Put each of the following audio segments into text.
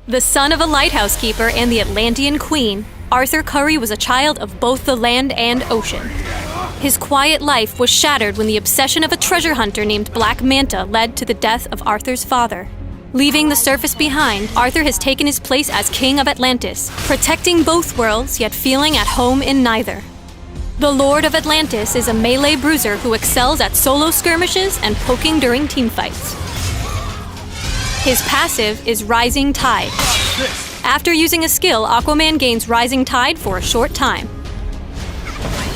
The son of a lighthouse keeper and the Atlantean queen, Arthur Curry was a child of both the land and ocean. His quiet life was shattered when the obsession of a treasure hunter named Black Manta led to the death of Arthur's father. Leaving the surface behind, Arthur has taken his place as King of Atlantis, protecting both worlds yet feeling at home in neither. The Lord of Atlantis is a melee bruiser who excels at solo skirmishes and poking during teamfights. His passive is Rising Tide. After using a skill, Aquaman gains Rising Tide for a short time.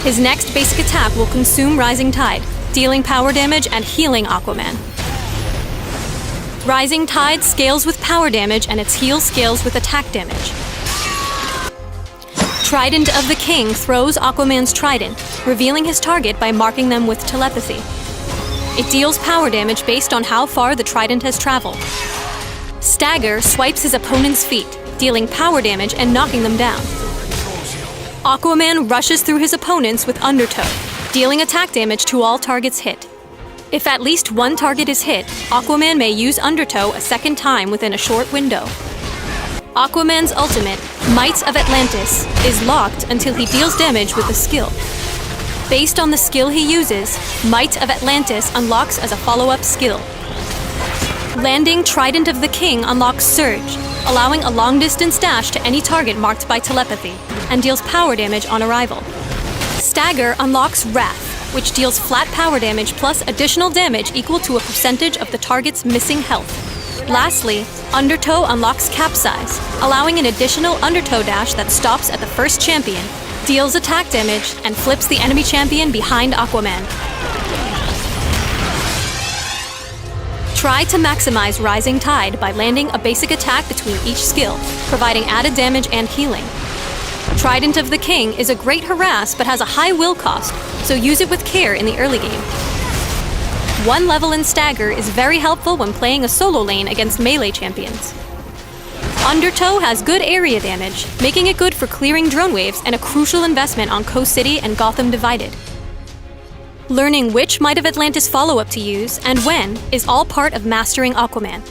His next basic attack will consume Rising Tide, dealing power damage and healing Aquaman. Rising Tide scales with power damage and its heal scales with attack damage. Trident of the King throws Aquaman's trident, revealing his target by marking them with telepathy. It deals power damage based on how far the trident has traveled. Stagger swipes his opponent's feet, dealing power damage and knocking them down. Aquaman rushes through his opponents with Undertow, dealing attack damage to all targets hit. If at least one target is hit, Aquaman may use Undertow a second time within a short window. Aquaman's ultimate, Might of Atlantis, is locked until he deals damage with a skill. Based on the skill he uses, Might of Atlantis unlocks as a follow-up skill. Landing Trident of the King unlocks Surge, allowing a long-distance dash to any target marked by telepathy, and deals power damage on arrival. Stagger unlocks Wrath, which deals flat power damage plus additional damage equal to a percentage of the target's missing health. Lastly, Undertow unlocks Capsize, allowing an additional Undertow dash that stops at the first champion, deals attack damage, and flips the enemy champion behind Aquaman. Try to maximize Rising Tide by landing a basic attack between each skill, providing added damage and healing. Trident of the King is a great harass but has a high will cost, so use it with care in the early game. One level in Stagger is very helpful when playing a solo lane against melee champions. Undertow has good area damage, making it good for clearing drone waves and a crucial investment on Coast City and Gotham Divided. Learning which Might of Atlantis follow-up to use and when is all part of mastering Aquaman.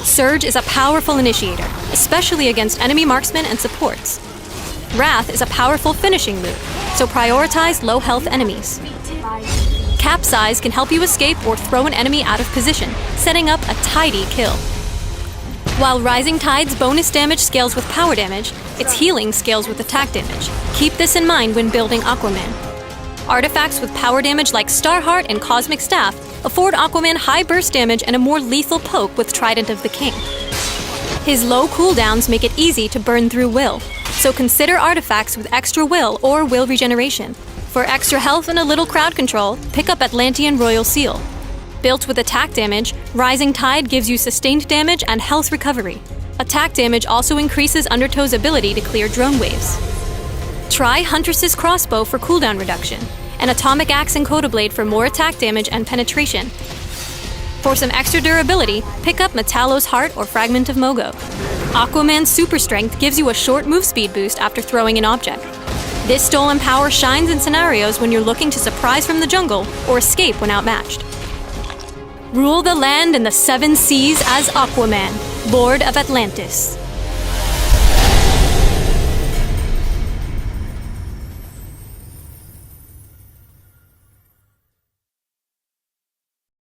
Surge is a powerful initiator, especially against enemy marksmen and supports. Wrath is a powerful finishing move, so prioritize low-health enemies. Capsize can help you escape or throw an enemy out of position, setting up a tidy kill. While Rising Tide's bonus damage scales with power damage, its healing scales with attack damage. Keep this in mind when building Aquaman. Artifacts with power damage like Starheart and Cosmic Staff afford Aquaman high burst damage and a more lethal poke with Trident of the King. His low cooldowns make it easy to burn through will, so consider artifacts with extra will or will regeneration. For extra health and a little crowd control, pick up Atlantean Royal Seal. Built with attack damage, Rising Tide gives you sustained damage and health recovery. Attack damage also increases Undertow's ability to clear drone waves. Try Huntress's Crossbow for cooldown reduction, and Atomic Axe and Codablade for more attack damage and penetration. For some extra durability, pick up Metallo's Heart or Fragment of Mogo. Aquaman's Super Strength gives you a short move speed boost after throwing an object. This stolen power shines in scenarios when you're looking to surprise from the jungle or escape when outmatched. Rule the land and the seven seas as Aquaman, Lord of Atlantis.